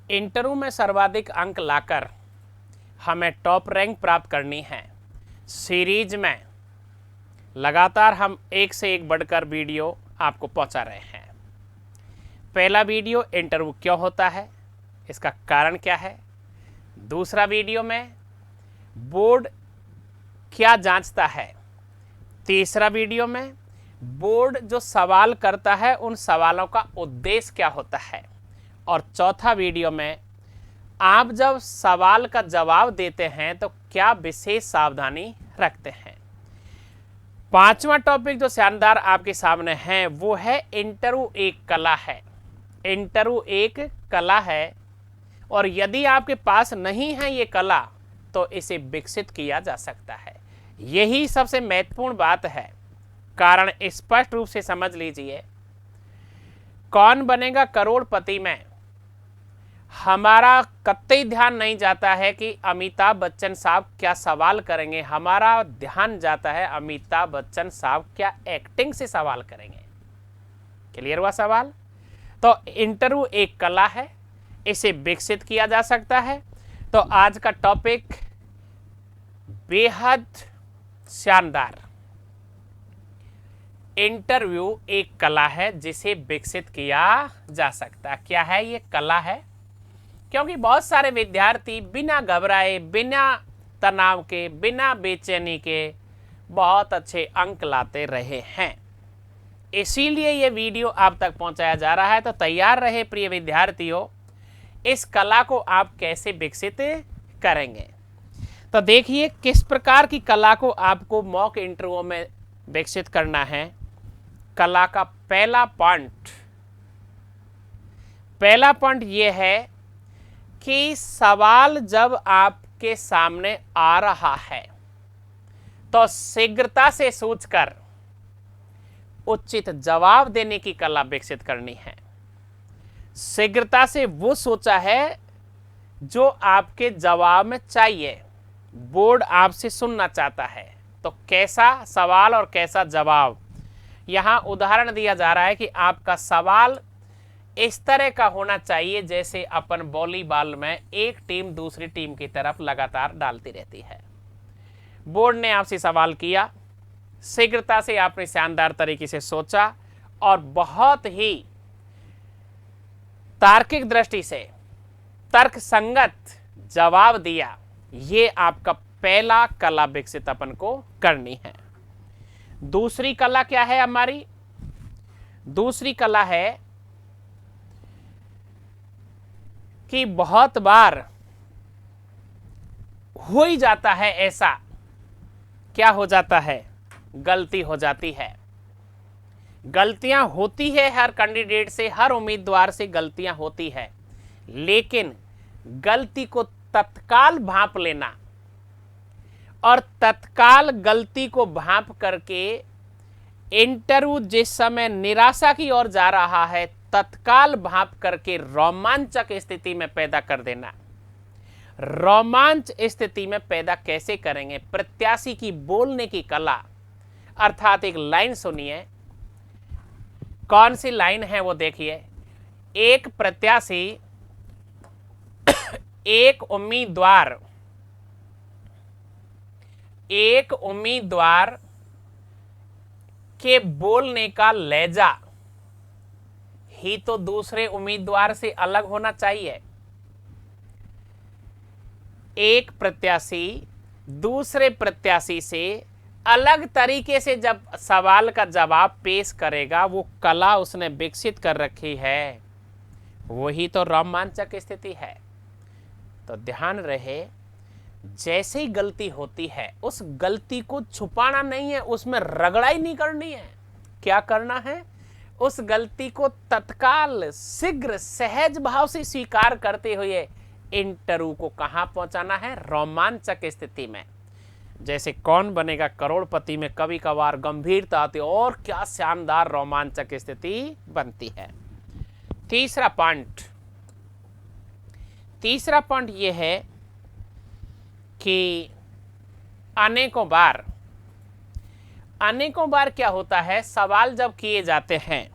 Interview में सर्वाधिक अंक लाकर हमें टॉप रैंक प्राप्त करनी है। सीरीज में लगातार हम एक से एक बढ़कर वीडियो आपको पहुंचा रहे हैं। पहला वीडियो इंटरव्यू क्यों होता है, इसका कारण क्या है। दूसरा वीडियो में बोर्ड क्या जांचता है। तीसरा वीडियो में बोर्ड जो सवाल करता है उन सवालों का उद्देश्य क्या होता है। और चौथा वीडियो में आप जब सवाल का जवाब देते हैं तो क्या विशेष सावधानी रखते हैं। पांचवा टॉपिक जो शानदार आपके सामने है वो है इंटरव्यू एक कला है। इंटरव्यू एक कला है और यदि आपके पास नहीं है ये कला तो इसे विकसित किया जा सकता है। यही सबसे महत्वपूर्ण बात है। कारण स्पष्ट रूप से समझ लीजिए, कौन बनेगा करोड़पति में हमारा कतई ध्यान नहीं जाता है कि अमिताभ बच्चन साहब क्या सवाल करेंगे। हमारा ध्यान जाता है अमिताभ बच्चन साहब क्या एक्टिंग से सवाल करेंगे। क्लियर हुआ सवाल। तो इंटरव्यू एक कला है, इसे विकसित किया जा सकता है। तो आज का टॉपिक बेहद शानदार, इंटरव्यू एक कला है जिसे विकसित किया जा सकता है। क्या है ये कला है, क्योंकि बहुत सारे विद्यार्थी बिना घबराए, बिना तनाव के, बिना बेचैनी के बहुत अच्छे अंक लाते रहे हैं। इसीलिए ये वीडियो आप तक पहुंचाया जा रहा है। तो तैयार रहे प्रिय विद्यार्थियों, इस कला को आप कैसे विकसित करेंगे। तो देखिए किस प्रकार की कला को आपको मॉक इंटरव्यू में विकसित करना है। कला का पहला पॉइंट ये है कि सवाल जब आपके सामने आ रहा है तो शीघ्रता से सोचकर उचित जवाब देने की कला विकसित करनी है। शीघ्रता से वो सोचा है जो आपके जवाब में चाहिए, बोर्ड आपसे सुनना चाहता है। तो कैसा सवाल और कैसा जवाब, यहाँ उदाहरण दिया जा रहा है कि आपका सवाल इस तरह का होना चाहिए जैसे अपन वॉलीबॉल में एक टीम दूसरी टीम की तरफ लगातार डालती रहती है। बोर्ड ने आपसे सवाल किया, शीघ्रता से आपने शानदार तरीके से सोचा और बहुत ही तार्किक दृष्टि से तर्कसंगत जवाब दिया। ये आपका पहला कला विकसित अपन को करनी है। दूसरी कला क्या है हमारी, दूसरी कला है कि बहुत बार हो ही जाता है ऐसा, क्या हो जाता है, गलती हो जाती है। गलतियां होती है हर कैंडिडेट से, हर उम्मीदवार से गलतियां होती है, लेकिन गलती को तत्काल भांप लेना और तत्काल गलती को भांप करके इंटरव्यू जिस समय निराशा की ओर जा रहा है तत्काल भांप करके रोमांचक स्थिति में पैदा कर देना। रोमांच स्थिति में पैदा कैसे करेंगे, प्रत्याशी की बोलने की कला। अर्थात एक लाइन सुनिए, कौन सी लाइन है वो देखिए। एक प्रत्याशी, एक उम्मीदवार के बोलने का लहजा ही तो दूसरे उम्मीदवार से अलग होना चाहिए। एक प्रत्याशी दूसरे प्रत्याशी से अलग तरीके से जब सवाल का जवाब पेश करेगा, वो कला उसने विकसित कर रखी है, वही तो रोमांचक स्थिति है। तो ध्यान रहे, जैसे ही गलती होती है उस गलती को छुपाना नहीं है, उसमें रगड़ाई नहीं करनी है। क्या करना है, उस गलती को तत्काल शीघ्र सहज भाव से स्वीकार करते हुए इंटरव्यू को कहां पहुंचाना है, रोमांचक स्थिति में। जैसे कौन बनेगा करोड़पति में कभी कभार गंभीरता आती और क्या शानदार रोमांचक स्थिति बनती है। तीसरा पॉइंट यह है कि अनेकों बार क्या होता है, सवाल जब किए जाते हैं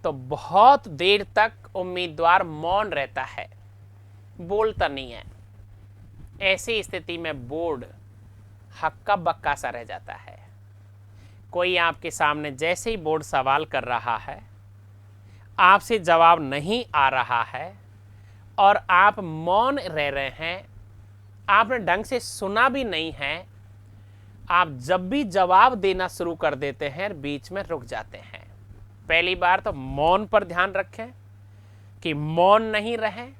तो बहुत देर तक उम्मीदवार मौन रहता है, बोलता नहीं है। ऐसी स्थिति में बोर्ड हक्का बक्का सा रह जाता है। कोई आपके सामने जैसे ही बोर्ड सवाल कर रहा है, आपसे जवाब नहीं आ रहा है और आप मौन रह रहे हैं, आपने ढंग से सुना भी नहीं है, आप जब भी जवाब देना शुरू कर देते हैं बीच में रुक जाते हैं। पहली बार तो मौन पर ध्यान रखें कि मौन नहीं रहें।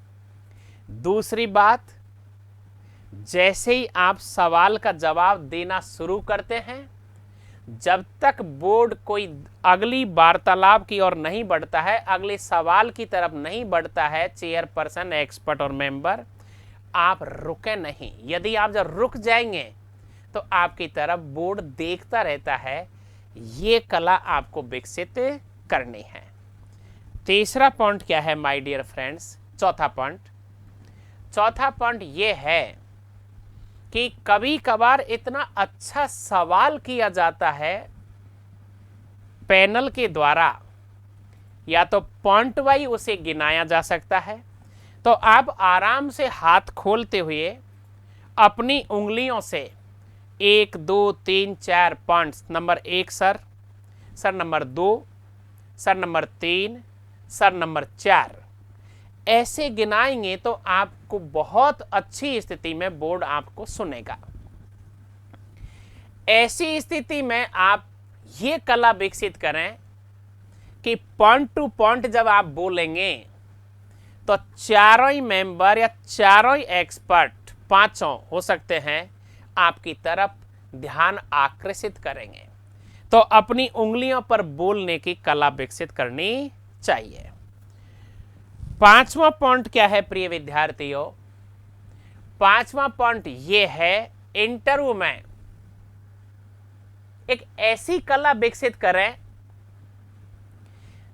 दूसरी बात, जैसे ही आप सवाल का जवाब देना शुरू करते हैं, जब तक बोर्ड कोई अगली वार्तालाप की ओर नहीं बढ़ता है, अगले सवाल की तरफ नहीं बढ़ता है, चेयरपर्सन, एक्सपर्ट और मेंबर, आप रुके नहीं। यदि आप जब रुक जाएंगे तो आपकी तरफ बोर्ड देखता रहता है। ये कला आपको विकसित करनी है। तीसरा पॉइंट क्या है माय डियर फ्रेंड्स? चौथा पॉइंट ये है कि कभी कभार इतना अच्छा सवाल किया जाता है पैनल के द्वारा, या तो पॉइंट वाइज उसे गिनाया जा सकता है, तो आप आराम से हाथ खोलते हुए अपनी उंगलियों से 1 2 3 4 points, number 1 sir number 2 sir, number 3 sir, number 4, ऐसे गिनाएंगे तो आपको बहुत अच्छी स्थिति में बोर्ड आपको सुनेगा। ऐसी स्थिति में आप ये कला विकसित करें कि पॉइंट टू पॉइंट जब आप बोलेंगे तो चारों ही मेंबर या चारों ही एक्सपर्ट, पांचों हो सकते हैं, आपकी तरफ ध्यान आकर्षित करेंगे। तो अपनी उंगलियों पर बोलने की कला विकसित करनी चाहिए। पांचवा पॉइंट क्या है प्रिय विद्यार्थियों? पांचवा पॉइंट यह है, इंटरव्यू में एक ऐसी कला विकसित करें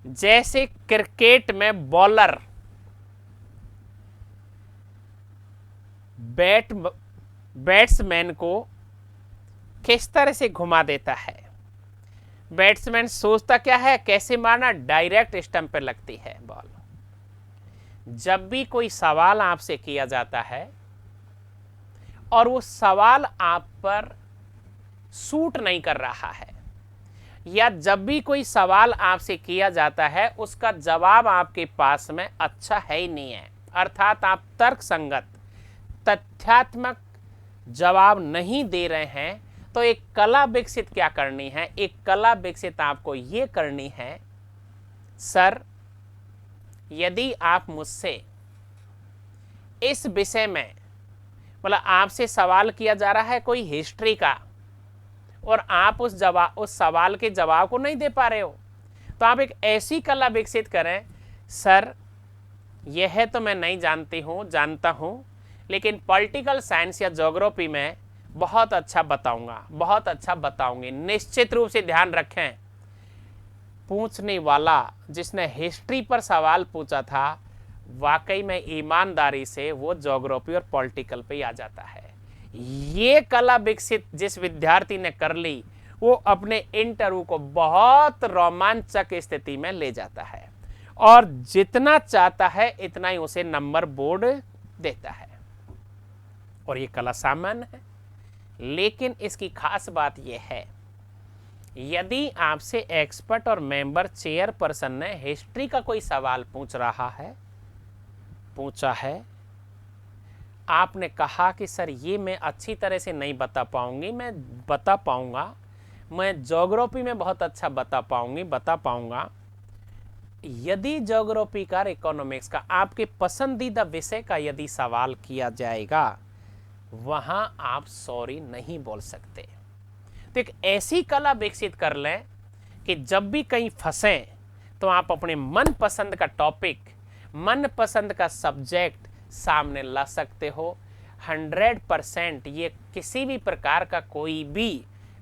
जैसे क्रिकेट में बॉलर बैट्समैन को किस तरह से घुमा देता है। बैट्समैन सोचता क्या है, कैसे मारना, डायरेक्ट स्टंप पर लगती है बॉल। जब भी कोई सवाल आपसे किया जाता है और वो सवाल आप पर सूट नहीं कर रहा है, या जब भी कोई सवाल आपसे किया जाता है उसका जवाब आपके पास में अच्छा है ही नहीं है, अर्थात आप तर्कसंगत तथ्यात्मक जवाब नहीं दे रहे हैं, तो एक कला विकसित क्या करनी है? एक कला विकसित आपको ये करनी है, सर यदि आप मुझसे इस विषय में, मतलब आपसे सवाल किया जा रहा है कोई हिस्ट्री का और आप उस सवाल के जवाब को नहीं दे पा रहे हो, तो आप एक ऐसी कला विकसित करें, सर यह तो मैं नहीं जानता हूँ, लेकिन पॉलिटिकल साइंस या ज्योग्राफी में बहुत अच्छा बताऊंगी। निश्चित रूप से ध्यान रखें, पूछने वाला जिसने हिस्ट्री पर सवाल पूछा था, वाकई में ईमानदारी से वो ज्योग्राफी और पॉलिटिकल पे आ जाता है। ये कला विकसित जिस विद्यार्थी ने कर ली, वो अपने इंटरव्यू को बहुत रोमांचक स्थिति में ले जाता है और जितना चाहता है इतना ही उसे नंबर बोर्ड देता है। और ये कला सामान्य है, लेकिन इसकी खास बात यह है, यदि आपसे एक्सपर्ट और मेंबर चेयरपर्सन ने हिस्ट्री का कोई सवाल पूछा है, आपने कहा कि सर ये मैं अच्छी तरह से नहीं बता पाऊंगी, मैं बता पाऊंगा, मैं ज्योग्राफी में बहुत अच्छा बता पाऊंगा। यदि ज्योग्राफी का, इकोनॉमिक्स का, आपके पसंदीदा विषय का यदि सवाल किया जाएगा, वहां आप सॉरी नहीं बोल सकते। तो एक ऐसी कला विकसित कर लें कि जब भी कहीं फंसे तो आप अपने मनपसंद का टॉपिक, मनपसंद का सब्जेक्ट सामने ला सकते हो। 100% ये किसी भी प्रकार का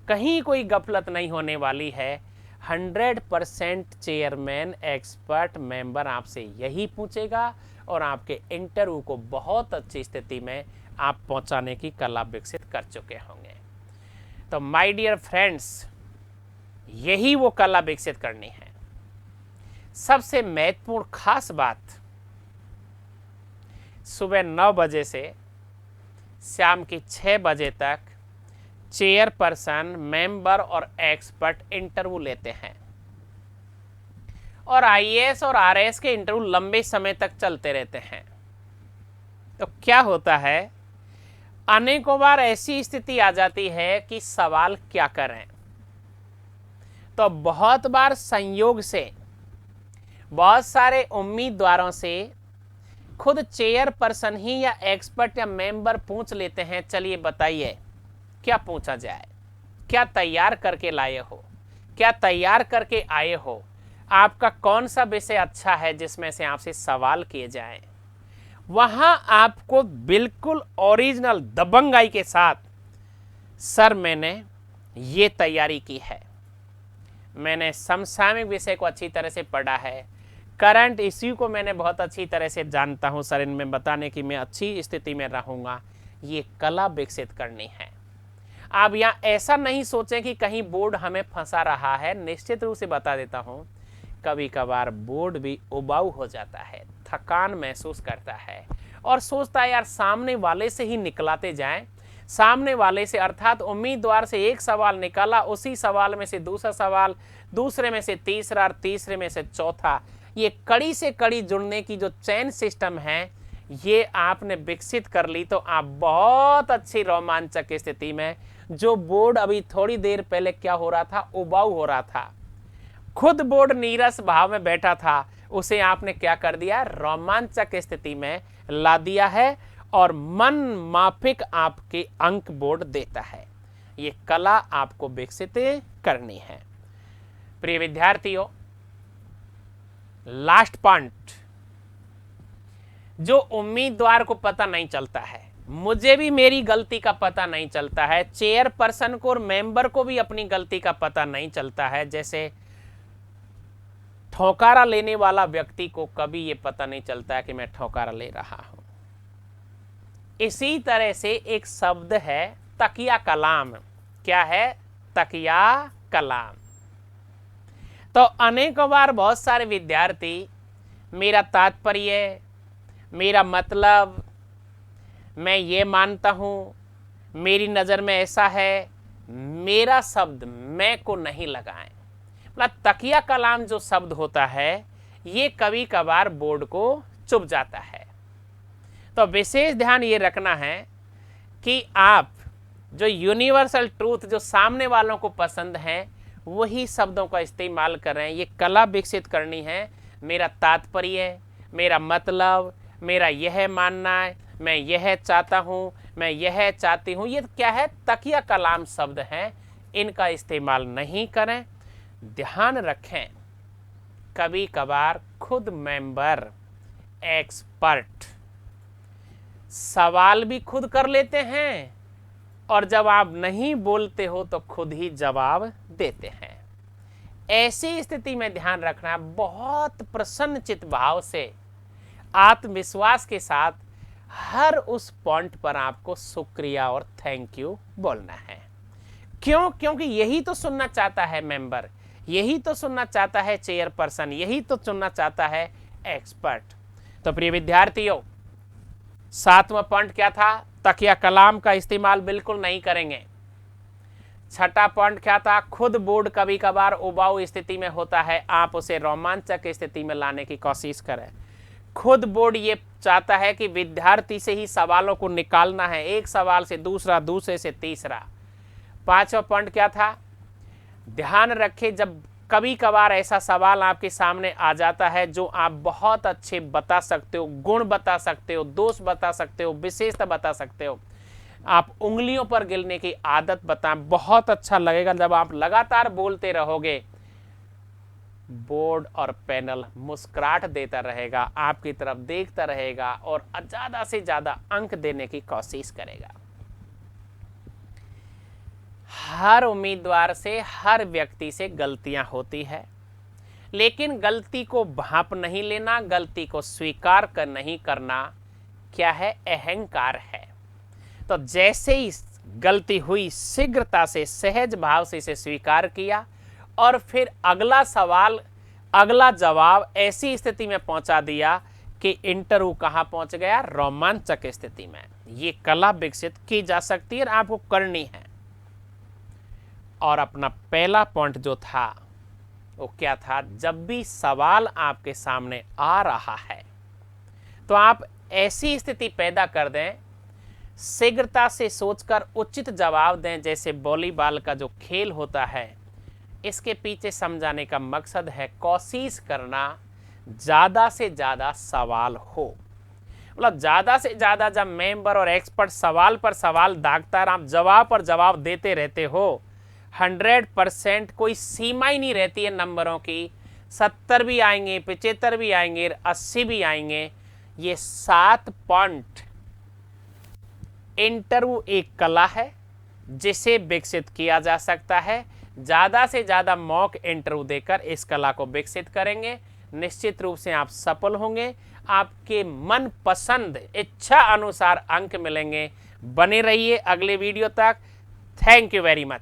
कहीं कोई गफलत नहीं होने वाली है। 100% चेयरमैन, एक्सपर्ट, मेंबर आपसे यही पूछेगा और आपके इंटरव्यू को बहुत अच्छी स्थिति में आप पहुंचाने की कला विकसित कर चुके होंगे। तो माय डियर फ्रेंड्स, यही वो कला विकसित करनी है। सबसे महत्वपूर्ण खास बात, सुबह 9 बजे से शाम की 6 बजे तक चेयरपर्सन, मेंबर और एक्सपर्ट इंटरव्यू लेते हैं। और आईएएस और आरएएस के इंटरव्यू लंबे समय तक चलते रहते हैं। तो क्या होता है, अनेकों बार ऐसी स्थिति आ जाती है कि सवाल क्या करें। तो बहुत बार संयोग से बहुत सारे उम्मीदवारों से खुद चेयरपर्सन ही या एक्सपर्ट या मेंबर पूछ लेते हैं, चलिए बताइए क्या पूछा जाए, क्या तैयार करके लाए हो, क्या तैयार करके आए हो, आपका कौन सा विषय अच्छा है जिसमें से आपसे सवाल किए जाएं। वहां आपको बिल्कुल ओरिजिनल दबंगाई के साथ, सर मैंने ये तैयारी की है, मैंने समसामयिक विषय को अच्छी तरह से पढ़ा है, करंट इश्यू को मैंने बहुत अच्छी तरह से जानता हूं सर, इनमें बताने की मैं अच्छी स्थिति में रहूंगा, ये कला विकसित करनी है। आप यहाँ ऐसा नहीं सोचें कि कहीं बोर्ड हमें फंसा रहा है। निश्चित रूप से बता देता हूं, कभी कभार बोर्ड भी उबाऊ हो जाता है, थकान महसूस करता है और सोचता है यार सामने वाले से ही निकलाते जाएं, सामने वाले से, अर्थात उम्मीदवार से एक सवाल निकाला, उसी सवाल में से दूसरा सवाल, दूसरे में से तीसरा और तीसरे में से चौथा, ये कड़ी से कड़ी जुड़ने की जो चैन सिस्टम है ये आपने विकसित कर ली तो आप बहुत अच्छी रोमांचक स्थिति में, जो बोर्ड अभी थोड़ी देर पहले क्या हो रहा था, उबाऊ हो रहा था, खुद बोर्ड नीरस भाव में बैठा था, उसे आपने क्या कर दिया, रोमांचक स्थिति में ला दिया है और मन माफिक आपके अंक बोर्ड देता है। ये कला आपको विकसित करनी है। प्रिय विद्यार्थियों, लास्ट पॉइंट जो उम्मीदवार को पता नहीं चलता है, मुझे भी मेरी गलती का पता नहीं चलता है, चेयरपर्सन को और मेंबर को भी अपनी गलती का पता नहीं चलता है। जैसे ठोकारा लेने वाला व्यक्ति को कभी ये पता नहीं चलता है कि मैं ठोकारा ले रहा हूं। इसी तरह से एक शब्द है तकिया कलाम। क्या है? तकिया कलाम। तो अनेकों बार बहुत सारे विद्यार्थी मेरा तात्पर्य, मेरा मतलब, मैं ये मानता हूँ, मेरी नज़र में ऐसा है, मेरा शब्द मैं को नहीं लगाएं। मतलब तकिया कलाम जो शब्द होता है ये कभी कभार बोर्ड को चुभ जाता है। तो विशेष ध्यान ये रखना है कि आप जो यूनिवर्सल ट्रूथ जो सामने वालों को पसंद है वही शब्दों का इस्तेमाल कर रहे हैं। ये कला विकसित करनी है। मेरा तात्पर्य, मेरा मतलब, मेरा यह मानना है, मैं यह चाहता हूँ, मैं यह चाहती हूँ, ये क्या है? तकिया कलाम शब्द हैं, इनका इस्तेमाल नहीं करें। ध्यान रखें, कभी कभार खुद मेंबर, एक्सपर्ट सवाल भी खुद कर लेते हैं और जब आप नहीं बोलते हो तो खुद ही जवाब देते हैं। ऐसी स्थिति में ध्यान रखना, बहुत प्रसन्नचित भाव से, आत्मविश्वास के साथ हर उस पॉइंट पर आपको शुक्रिया और थैंक यू बोलना है। क्यों? क्योंकि यही तो सुनना चाहता है मेंबर, यही तो सुनना चाहता है चेयरपर्सन, यही तो सुनना चाहता है एक्सपर्ट। तो प्रिय विद्यार्थियों, 7वां पॉइंट क्या था? तकिया कलाम का इस्तेमाल बिल्कुल नहीं करेंगे। 6ठा पॉइंट क्या था? खुद बोर्ड कभी कभार उबाऊ स्थिति में होता है, आप उसे रोमांचक स्थिति में लाने की कोशिश करें। खुद बोर्ड ये चाहता है कि विद्यार्थी से ही सवालों को निकालना है, एक सवाल से दूसरा, दूसरे से तीसरा। 5वां पॉइंट क्या था? ध्यान रखें, जब कभी कभार ऐसा सवाल आपके सामने आ जाता है जो आप बहुत अच्छे बता सकते हो, गुण बता सकते हो, दोष बता सकते हो, विशेषता बता सकते हो, आप उंगलियों पर गिनने की आदत बताएं। बहुत अच्छा लगेगा जब आप लगातार बोलते रहोगे, बोर्ड और पैनल मुस्कुराहट देता रहेगा, आपकी तरफ देखता रहेगा और ज़्यादा से ज़्यादा अंक देने की कोशिश करेगा। हर उम्मीदवार से, हर व्यक्ति से गलतियां होती है, लेकिन गलती को भांप नहीं लेना, गलती को स्वीकार कर नहीं करना क्या है? अहंकार है। तो जैसे ही गलती हुई, शीघ्रता से, सहज भाव से इसे स्वीकार किया और फिर अगला सवाल अगला जवाब ऐसी स्थिति में पहुंचा दिया कि इंटरव्यू कहां पहुंच गया, रोमांचक स्थिति में। ये कला विकसित की जा सकती है और आपको करनी है। और अपना पहला पॉइंट जो था वो क्या था, जब भी सवाल आपके सामने आ रहा है तो आप ऐसी स्थिति पैदा कर दें, शीघ्रता से सोचकर उचित जवाब दें। जैसे वॉलीबॉल का जो खेल होता है, इसके पीछे समझाने का मकसद है कोशिश करना ज़्यादा से ज़्यादा सवाल हो। मतलब ज़्यादा से ज़्यादा जब मेंबर और एक्सपर्ट सवाल पर सवाल दागता है, आप जवाब पर जवाब देते रहते हो, 100% कोई सीमा ही नहीं रहती है नंबरों की। 70 भी आएंगे, 75 भी आएंगे, 80 भी आएंगे। ये 7 पॉइंट इंटरव्यू एक कला है जिसे विकसित किया जा सकता है। ज़्यादा से ज़्यादा मॉक इंटरव्यू देकर इस कला को विकसित करेंगे, निश्चित रूप से आप सफल होंगे। आपके मन पसंद इच्छा अनुसार अंक मिलेंगे। बने रहिए अगले वीडियो तक। Thank you very much.